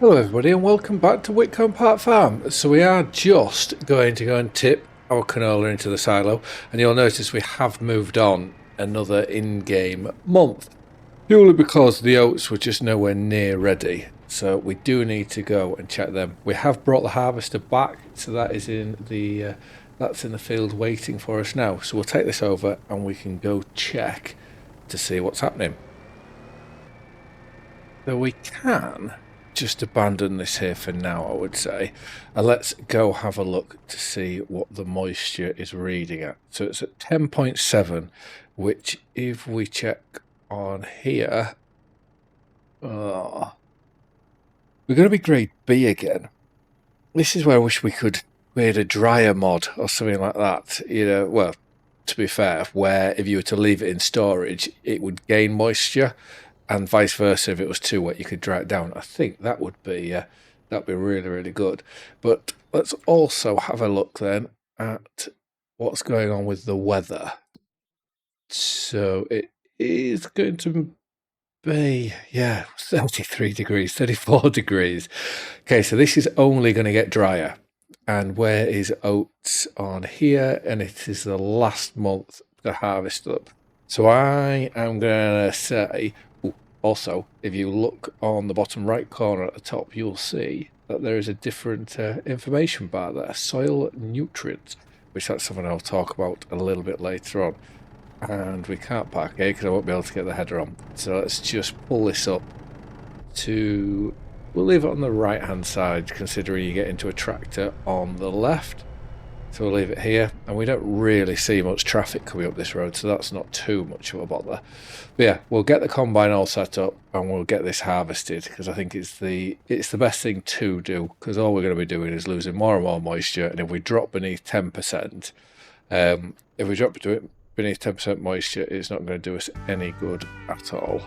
Hello everybody and welcome back to Witcombe Park Farm. So we are just going to go and tip our canola into the silo, and you'll notice we have moved on another in-game month, purely because the oats were just nowhere near ready. So we do need to go and check them. We have brought the harvester back, so that is in the that's in the field waiting for us now. So we'll take this over and we can go check to see what's happening. So we can just abandon this here for now, I would say. And let's go have a look to see what the moisture is reading at. So it's at 10.7, which if we check on here, we're going to be grade B again. This is where I wish we had a dryer mod or something like that. You know, well, to be fair, where if you were to leave it in storage, it would gain moisture, and vice versa. If it was too wet, you could dry it down. I think that would be that'd be really, really good. But let's also have a look then at what's going on with the weather. So it is going to be, 33 degrees, 34 degrees. Okay, so this is only going to get drier. And where is oats on here? And it is the last month to harvest up. So I am going to say, also, if you look on the bottom right corner at the top, you'll see that there is a different information bar there, soil nutrients, which that's something I'll talk about a little bit later on. And we can't park here because I won't be able to get the header on. So let's just pull this up to... We'll leave it on the right hand side, considering you get into a tractor on the left. So we'll leave it here, and we don't really see much traffic coming up this road, so that's not too much of a bother. But yeah, we'll get the combine all set up and we'll get this harvested, because I think it's the best thing to do, because all we're going to be doing is losing more and more moisture. And if we drop beneath 10%, beneath 10% moisture, it's not going to do us any good at all.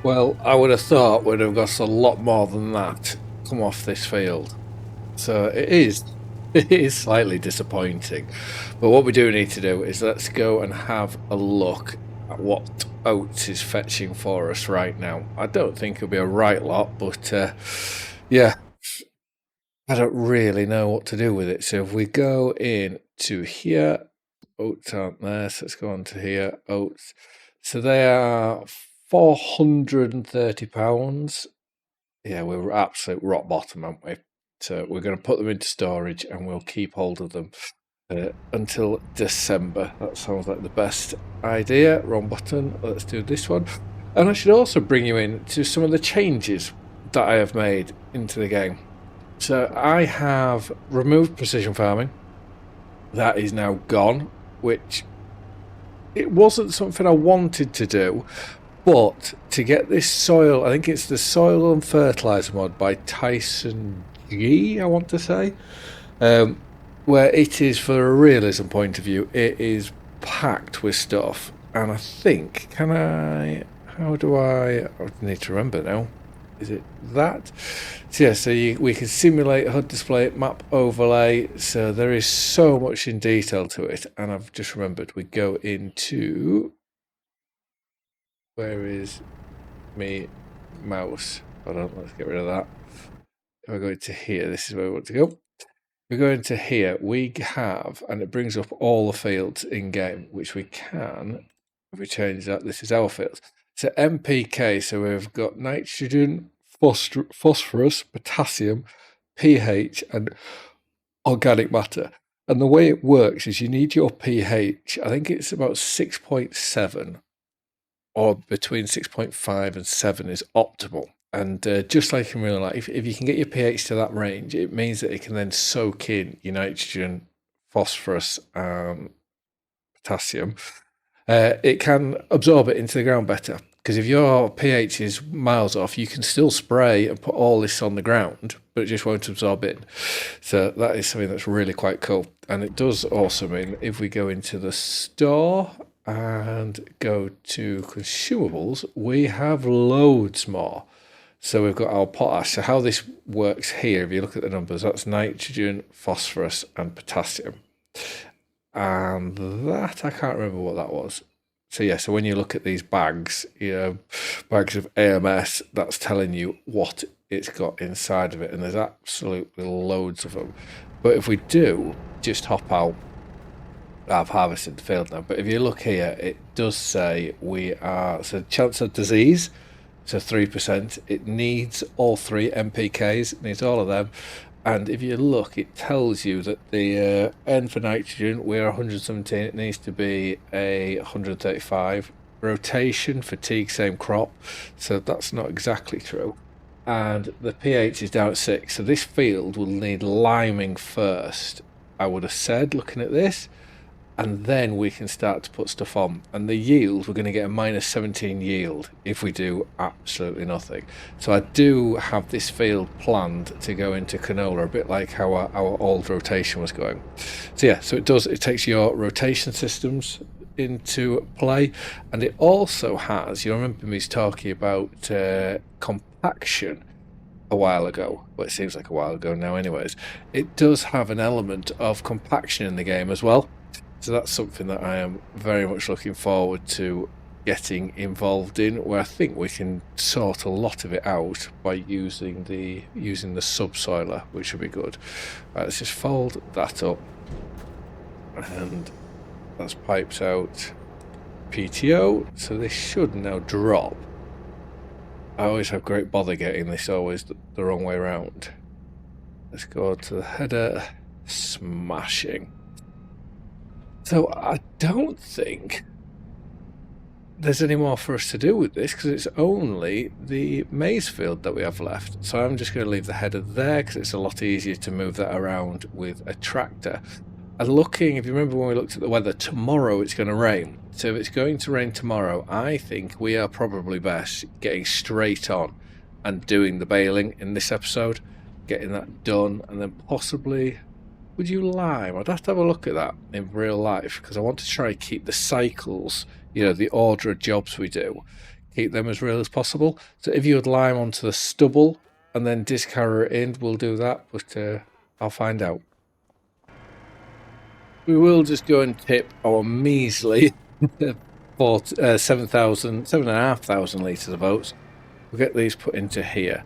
Well, I would have thought we'd have got a lot more than that come off this field. So it is slightly disappointing. But what we do need to do is let's go and have a look at what oats is fetching for us right now. I don't think it'll be a right lot, but yeah, I don't really know what to do with it. So if we go in to here, oats aren't there, so let's go on to here, oats. So they are £430. Yeah, we're absolute rock bottom, aren't we? So we're going to put them into storage and we'll keep hold of them until December. That sounds like the best idea. Wrong button. Let's do this one. And I should also bring you in to some of the changes that I have made into the game. So I have removed precision farming. That is now gone, which it wasn't something I wanted to do. But to get this soil, I think it's the Soil and Fertilizer mod by Tyson G, I want to say, where it is, for a realism point of view, it is packed with stuff. And I think, I need to remember now. Is it that? So yeah, we can simulate HUD display, map overlay. So there is so much in detail to it. And I've just remembered we go into... Where is me mouse? Hold on, let's get rid of that. if I go into here, this is where we want to go. We go into here, we have, and it brings up all the fields in game, which we can, if we change that, this is our fields. So NPK, so we've got nitrogen, phosphorus, potassium, pH, and organic matter. And the way it works is you need your pH, I think it's about 6.7, or between 6.5 and 7 is optimal. And just like in real life, if you can get your pH to that range, it means that it can then soak in your nitrogen, phosphorus, and potassium. It can absorb it into the ground better. Because if your pH is miles off, you can still spray and put all this on the ground, but it just won't absorb it. So that is something that's really quite cool. And it does also mean if we go into the store and go to consumables, we have loads more. So we've got our potash. So how this works here, if you look at the numbers, that's nitrogen, phosphorus, and potassium. And that, I can't remember what that was. So yeah, so when you look at these bags, bags of AMS, that's telling you what it's got inside of it. And there's absolutely loads of them. But if we do just hop out, I've harvested the field now, but if you look here, it does say we are, so chance of disease, so 3%. It needs all 3 NPKs, it needs all of them. And if you look, it tells you that the N for nitrogen, we're 117, it needs to be a 135. Rotation, fatigue, same crop, so that's not exactly true. And the pH is down at 6, so this field will need liming first, I would have said, looking at this. And then we can start to put stuff on. And the yield, we're going to get a -17 yield if we do absolutely nothing. So I do have this field planned to go into canola, a bit like how our old rotation was going. So yeah, so it takes your rotation systems into play. And it also has, you remember me talking about compaction a while ago. Well, it seems like a while ago now anyways. It does have an element of compaction in the game as well. So that's something that I am very much looking forward to getting involved in, where I think we can sort a lot of it out by using the subsoiler, which would be good. Right, let's just fold that up, and that's pipes out PTO. So this should now drop. I always have great bother getting this always the wrong way around. Let's go to the header. Smashing. So I don't think there's any more for us to do with this, because it's only the maize field that we have left. So I'm just going to leave the header there, because it's a lot easier to move that around with a tractor. And looking, if you remember when we looked at the weather, tomorrow it's going to rain. So if it's going to rain tomorrow, I think we are probably best getting straight on and doing the baling in this episode, getting that done, and then possibly... Would you lime? I'd have to have a look at that in real life, because I want to try and keep the cycles, the order of jobs we do, keep them as real as possible. So if you would lime onto the stubble and then discarry it in, we'll do that, but I'll find out. We will just go and tip our measly 7,500 litres of oats. We'll get these put into here.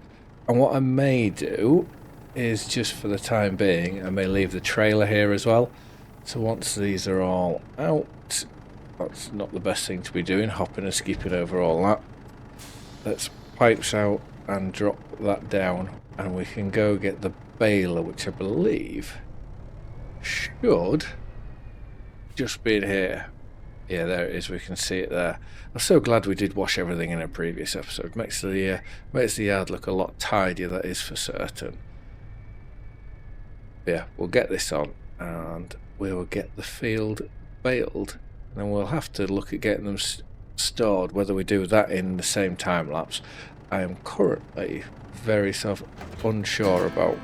And what I may do is, just for the time being, I may leave the trailer here as well. So once these are all out, that's not the best thing to be doing, hopping and skipping over all that. Let's pipes out and drop that down, and we can go get the baler, which I believe should just be in here. Yeah, there it is, we can see it there. I'm so glad we did wash everything in a previous episode. Makes the yard look a lot tidier, that is for certain. Yeah, we'll get this on and we will get the field baled, and then we'll have to look at getting them stored, whether we do that in the same time lapse. I am currently very unsure about.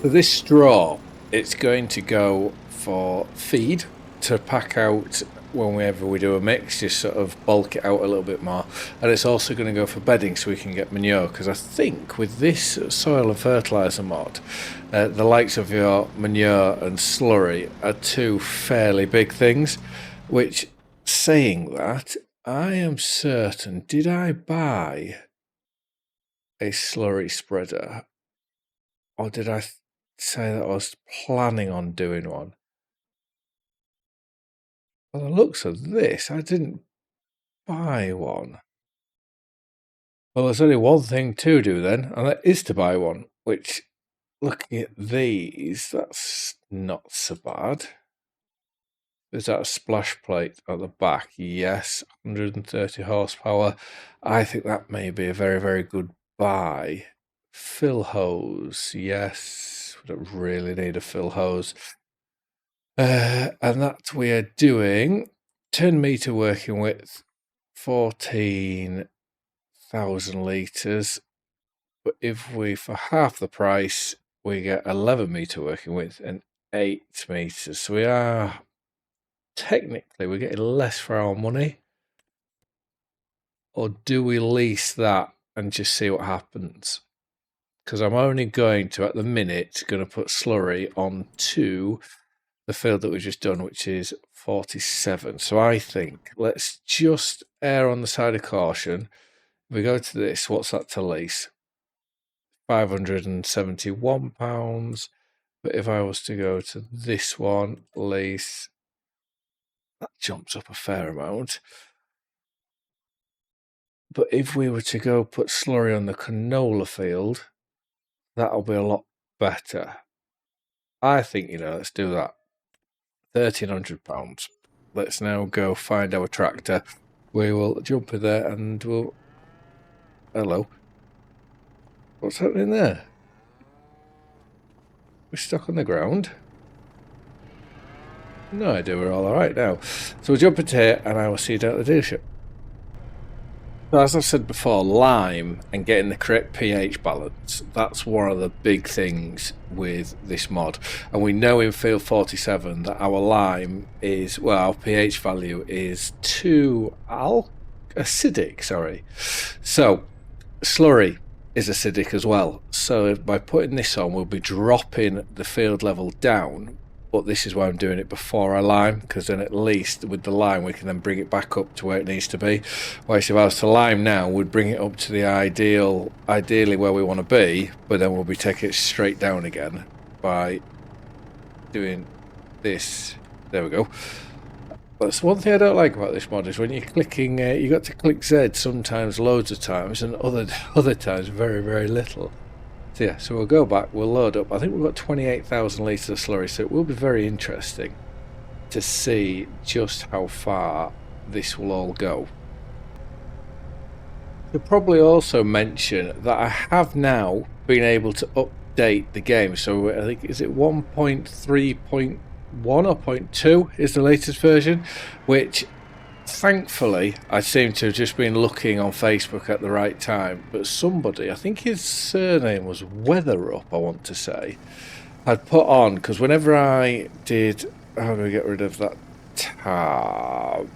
So this straw, it's going to go for feed to pack out whenever we do a mix, just sort of bulk it out a little bit more. And it's also going to go for bedding so we can get manure, because I think with this soil and fertiliser mod, the likes of your manure and slurry are two fairly big things, which, saying that, I am certain, did I buy a slurry spreader? Or did I say that I was planning on doing one? By the looks of this, I didn't buy one. Well, there's only one thing to do then, and that is to buy one, which, looking at these, that's not so bad. Is that a splash plate at the back? Yes, 130 horsepower. I think that may be a very, very good buy. Fill hose, yes. We don't really need a fill hose. And that we are doing 10 metre working width, 14,000 litres. But if we, for half the price, we get 11 metre working width and 8 metres. So we are, technically, we're getting less for our money. Or do we lease that and just see what happens? Because I'm only going to, at the minute, going to put slurry onto the field that we've just done, which is 47. So I think let's just err on the side of caution. If we go to this, what's that to lease? £571. But if I was to go to this one, lease, that jumps up a fair amount. But if we were to go put slurry on the canola field, that'll be a lot better. I think, let's do that. £1,300. Let's now go find our tractor. We will jump in there and we'll... Hello. What's happening there? We're stuck on the ground? No idea, we're all alright now. So we'll jump into here and I will see you down at the dealership. So as I've said before, lime and getting the correct pH balance, that's one of the big things with this mod. And we know in field 47 that our lime is, well, our pH value is too acidic, sorry. So slurry is acidic as well. So by putting this on, we'll be dropping the field level down. But this is why I'm doing it before I lime, because then at least with the lime we can then bring it back up to where it needs to be. Whereas if I was to lime now, we'd bring it up to the ideally where we want to be, but then we'll be taking it straight down again by doing this. There we go. That's one thing I don't like about this mod, is when you're clicking, you got to click Z sometimes loads of times, and other times very, very little. So yeah, so we'll go back, we'll load up. I think we've got 28,000 litres of slurry, so it will be very interesting to see just how far this will all go. I'll probably also mention that I have now been able to update the game. So I think, is it 1.3.1 or 0.2 is the latest version, which thankfully I seem to have just been looking on Facebook at the right time, but somebody, I think his surname was Weatherup, I want to say, had put on, because whenever I did, how do we get rid of that tab?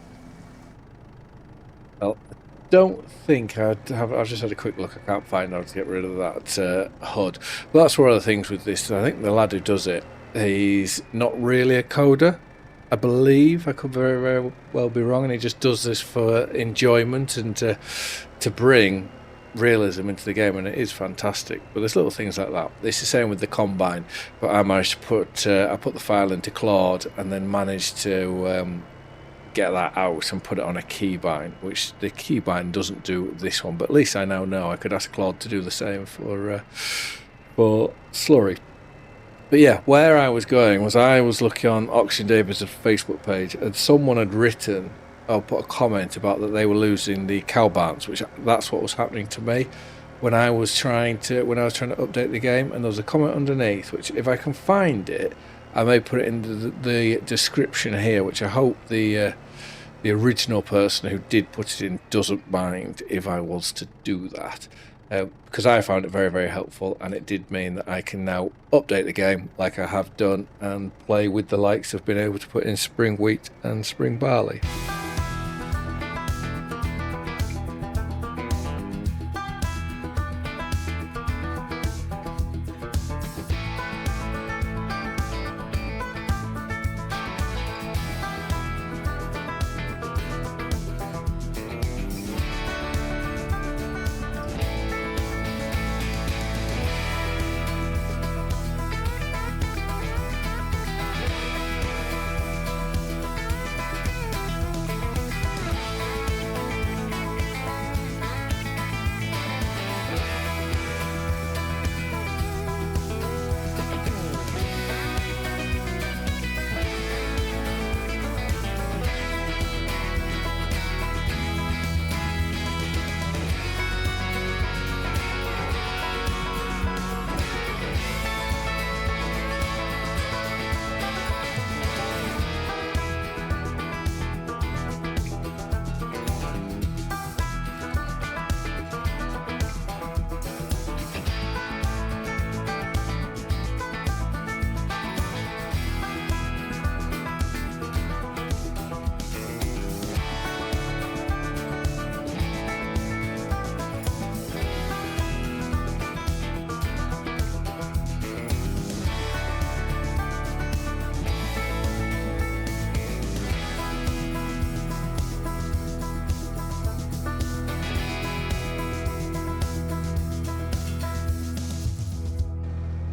Well, I don't think I've just had a quick look, I can't find how to get rid of that HUD. But that's one of the things with this. I think the lad who does it, he's not really a coder, I believe. I could very, very well be wrong, and he just does this for enjoyment and to bring realism into the game, and it is fantastic. But there's little things like that. It's the same with the combine, but I managed to put I put the file into Claude and then managed to get that out and put it on a keybind, which the keybind doesn't do this one, but at least I now know I could ask Claude to do the same for slurry. But yeah, where I was going was I was looking on OxygenDavid's Facebook page, and someone had written or put a comment about that they were losing the cow barns, which that's what was happening to me when I was trying to update the game. And there was a comment underneath, which if I can find it, I may put it in the description here, which I hope the original person who did put it in doesn't mind if I was to do that. because I found it very, very helpful, and it did mean that I can now update the game like I have done and play with the likes of being able to put in spring wheat and spring barley.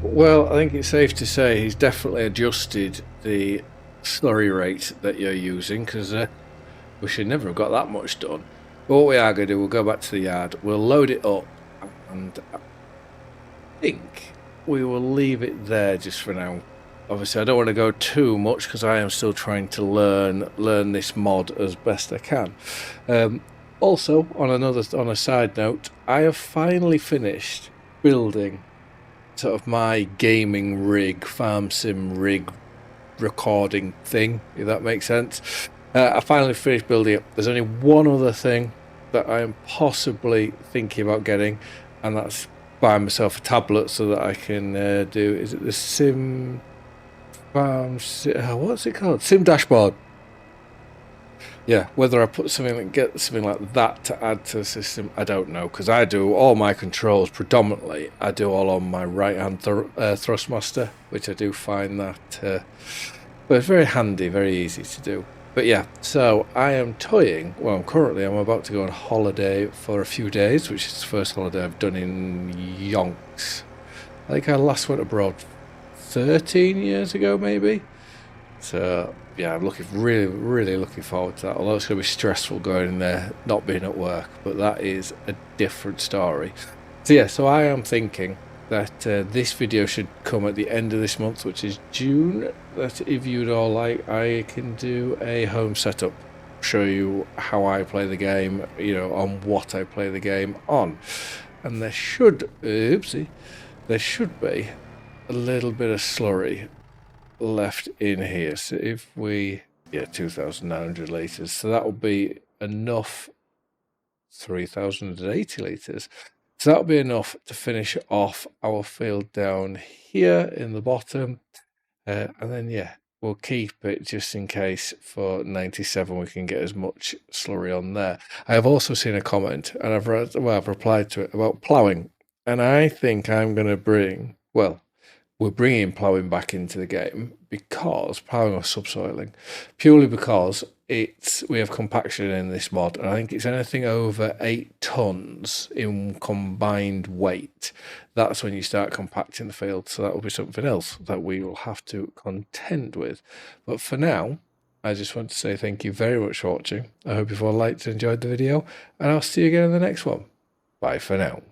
Well, I think it's safe to say he's definitely adjusted the slurry rate that you're using, because we should never have got that much done. But what we are going to do, we'll go back to the yard, we'll load it up, and I think we will leave it there just for now. Obviously, I don't want to go too much because I am still trying to learn this mod as best I can. Also, on a side note, I have finally finished building sort of my gaming rig, farm sim rig recording thing, if that makes sense. I finally finished building it. There's only one other thing that I am possibly thinking about getting, and that's buying myself a tablet so that I can do, is it the sim farm, what's it called? Sim dashboard. Yeah, whether I put get something like that to add to the system, I don't know, because I do all my controls predominantly. I do all on my right-hand thrustmaster, which I do find that, but it's very handy, very easy to do. But yeah, so I am toying. Well, I'm about to go on holiday for a few days, which is the first holiday I've done in yonks. I think I last went abroad 13 years ago, maybe. So yeah, I'm really looking forward to that. Although it's going to be stressful going in there, not being at work, but that is a different story. So yeah, so I am thinking that this video should come at the end of this month, which is June. That if you'd all like, I can do a home setup, show you how I play the game, on what I play the game on, and there should be a little bit of slurry left in here. So if we 2,900 litres, so that will be enough, 3,080 litres, so that'll be enough to finish off our field down here in the bottom, and then we'll keep it just in case for 97 we can get as much slurry on there. I have also seen a comment, and I've replied to it, about ploughing, and I think I'm going to we're bringing ploughing back into the game, because ploughing or subsoiling, purely because we have compaction in this mod, and I think it's anything over 8 tons in combined weight. That's when you start compacting the field, so that will be something else that we will have to contend with. But for now, I just want to say thank you very much for watching. I hope you've all liked and enjoyed the video, and I'll see you again in the next one. Bye for now.